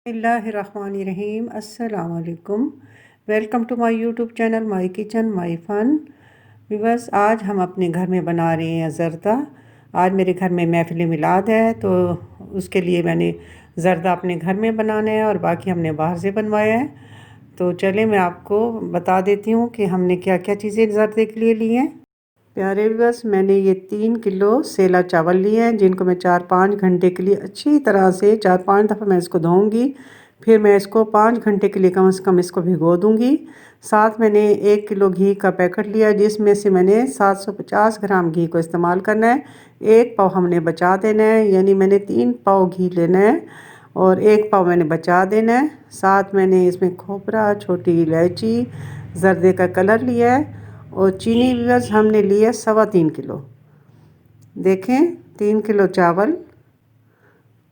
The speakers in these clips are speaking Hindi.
बिस्मिल्लाहिर्रहमानिर्रहीम अस्सलाम वालेकुम। Welcome to my YouTube channel my kitchen my fun. Viewers, आज हम अपने घर में बना रहे हैं ज़र्दा। आज मेरे घर में महफ़िल मिलाद है, तो उसके लिए मैंने ज़र्दा अपने घर में बनाना है और बाकी हमने बाहर से बनवाया है। तो चलें मैं आपको बता देती हूँ कि हमने क्या क्या चीज़ें ज़र्दे के लिए ली हैं। प्यारे व्यूअर्स, मैंने ये 3 किलो सेला चावल लिए हैं, जिनको मैं 4-5 घंटे के लिए अच्छी तरह से 4-5 दफ़ा मैं इसको धोऊंगी। फिर मैं इसको 5 घंटे के लिए कम से कम इसको भिगो दूंगी। साथ मैंने 1 किलो घी का पैकेट लिया, जिसमें से मैंने 750 ग्राम घी को इस्तेमाल करना है। 1 पाव हमने बचा देना है, यानी मैंने 3 पाव घी लेना है और 1 पाव मैंने बचा देना है। साथ मैंने इसमें खोपरा, छोटी इलायची, ज़र्दे का कलर लिया है और चीनी व्यूअर्स हमने लिए 3.25 किलो। देखें, 3 किलो चावल,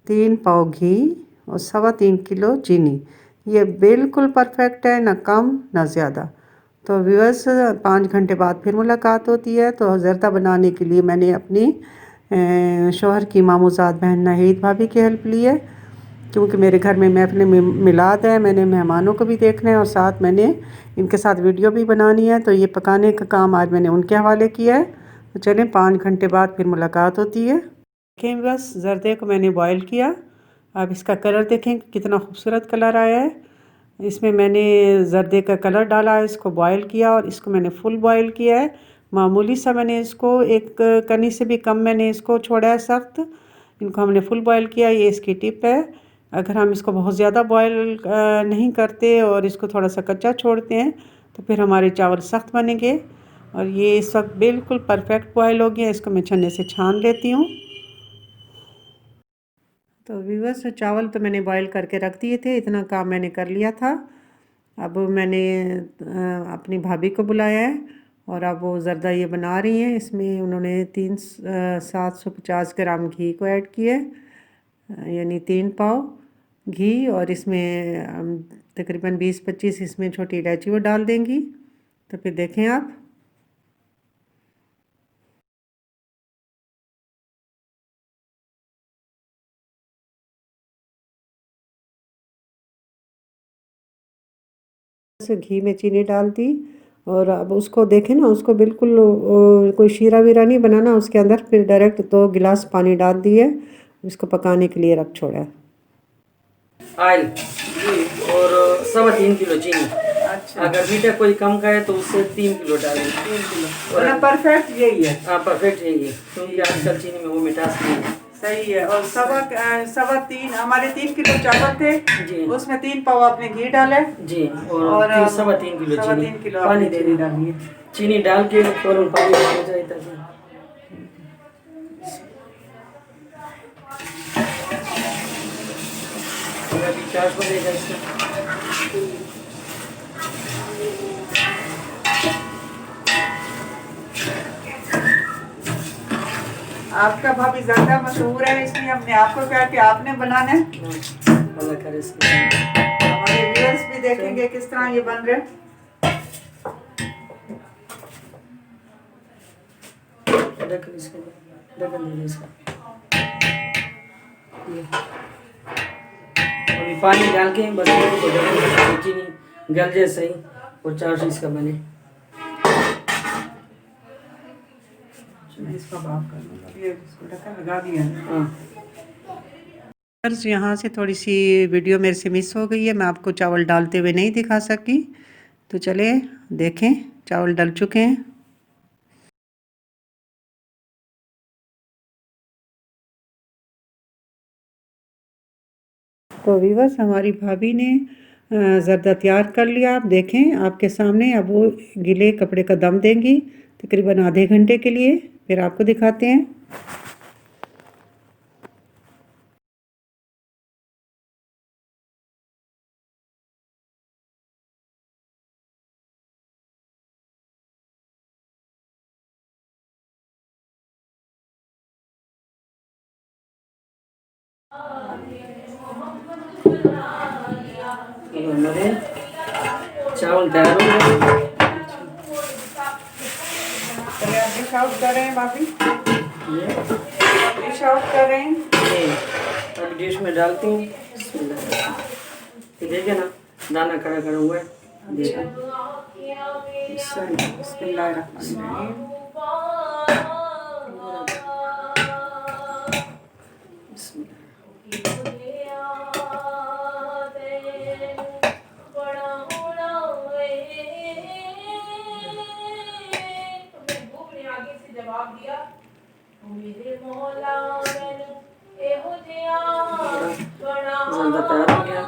3 पाव घी और 3.25 किलो चीनी। ये बिल्कुल परफेक्ट है, ना कम ना ज़्यादा। तो व्यूअर्स, 5 घंटे बाद फिर मुलाकात होती है। तो ज़र्दा बनाने के लिए मैंने अपनी शौहर की मामूज़ाद बहन नाहिद भाभी की हेल्प ली है, क्योंकि मेरे घर में महफ़िल मिलाद है। मैंने मेहमानों को भी देखना है और साथ मैंने इनके साथ वीडियो भी बनानी है। तो ये पकाने का काम आज मैंने उनके हवाले किया है। तो चलें, 5 घंटे बाद फिर मुलाकात होती है। देखें बस, ज़र्दे को मैंने बॉयल किया। अब इसका कलर देखें कितना खूबसूरत कलर आया है। इसमें मैंने ज़र्दे का कलर डाला है, इसको बॉयल किया और इसको मैंने फुल बॉयल किया है। मामूली सा मैंने इसको, एक कनी से भी कम मैंने इसको छोड़ा है सख्त। इनको हमने फुल बॉयल किया, ये इसकी टिप है। अगर हम इसको बहुत ज़्यादा बॉयल नहीं करते और इसको थोड़ा सा कच्चा छोड़ते हैं तो फिर हमारे चावल सख्त बनेंगे। और ये इस वक्त बिल्कुल परफेक्ट बॉयल हो गया। इसको मैं छन्ने से छान लेती हूँ। तो व्यूअर्स, चावल तो मैंने बॉयल करके रख दिए थे, इतना काम मैंने कर लिया था। अब मैंने अपनी भाभी को बुलाया है और अब वो ज़र्दा ये बना रही हैं। इसमें उन्होंने 750 ग्राम घी को ऐड किया है, यानी 3 पाव घी। और इसमें तकरीबन 20-25 इसमें छोटी इलायची वो डाल देंगी। तो फिर देखें आप। से घी में चीनी डाल दी और अब उसको देखें ना, उसको बिल्कुल कोई शीरा वीरा नहीं बनाना उसके अंदर। फिर डायरेक्ट 2 गिलास पानी डाल दिए, इसको पकाने के लिए रख छोड़ा। ऑयल और 3.25 किलो चीनी। अच्छा, अगर मीठा कोई कम खाए तो उससे 3 किलो डालें। 3 किलो और परफेक्ट यही है। हाँ, परफेक्ट यही है, क्योंकि आजकल चीनी में वो मिठास नहीं है। सही है। और 3.25 हमारे 3 किलो चावल थे जी, उसमें 3 पाव आपने घी डाले जी, और 3.25 किलो चीनी, 3 किलो पानी दे डालिए। चीनी डाल के फौरन पानी हो जाए ताकि अभी चार्ज बनेगा इसका। आपका भाभी ज़्यादा मशहूर है, इसलिए हमने आपको कहा कि आपने बनाना है। हमारे व्यूअर्स भी देखेंगे किस तरह ये बन रहे हैं। अभी पानी डाल के बस चीनी गल जाए सही और चार्ज इसका बने। इसका भाप कर लूँगा, ये इसको ढक्कन लगा दिया। यहाँ से थोड़ी सी वीडियो मेरे से मिस हो गई है, मैं आपको चावल डालते हुए नहीं दिखा सकी। तो चले देखें, चावल डल चुके हैं। तो व्यूअर्स, हमारी भाभी ने ज़र्दा तैयार कर लिया। आप देखें आपके सामने। अब वो गीले कपड़े का दम देंगी तकरीबन आधे घंटे के लिए, फिर आपको दिखाते हैं। हमारे चावल तैयार हो गए। डिश आउट कर रहे हैं भाभी, डिश आउट कर रहे हैं। अभी डिश में डालती हूँ। ये देखे ना दाना खड़ा खड़ा हुआ है। देखो बिस्मिल्लाहिर्रहमानिर्रहीम। जवाब दिया मेरे मौला मैनू एहो जिया बड़ा ज़्यादा तैयार हो गया।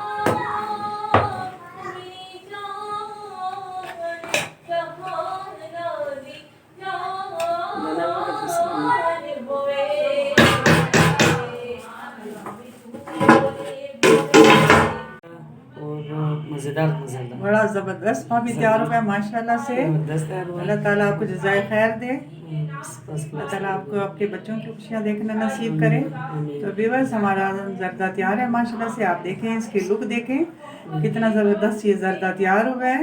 मज़ेदार मज़ेदार बड़ा ज़बरदस्त भाभी तैयार हो गया माशाल्लाह से। ज़बरदस्त तैयार हुआ। अल्लाह ताला आपको जज़ाए खैर दे। फर्स्ट अल्लाह क्लास। ताला आपको आपके बच्चों की खुशियाँ देखना नसीब करे। तो व्यूअर्स हमारा ज़र्दा तैयार है माशाल्लाह से। आप देखें इसकी लुक देखें कितना ज़बरदस्त ये ज़र्दा तैयार हुआ है।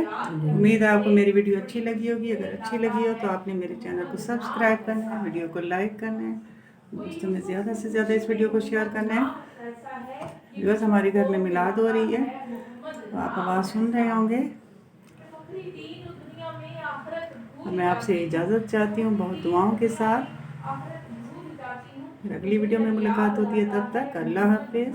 उम्मीद है आपको मेरी वीडियो अच्छी लगी होगी। अगर अच्छी लगी हो तो आपने मेरे चैनल को सब्सक्राइब करना है, वीडियो को लाइक करना है, दोस्तों में ज़्यादा से ज़्यादा इस वीडियो को शेयर करना है। व्यूअर्स हमारे घर में मिलाद हो रही है तो आप आवाज़ सुन रहे होंगे। मैं आपसे इजाज़त चाहती हूँ बहुत दुआओं के साथ। फिर अगली वीडियो में मुलाकात होती है, तब तक अल्लाह हाफिज़।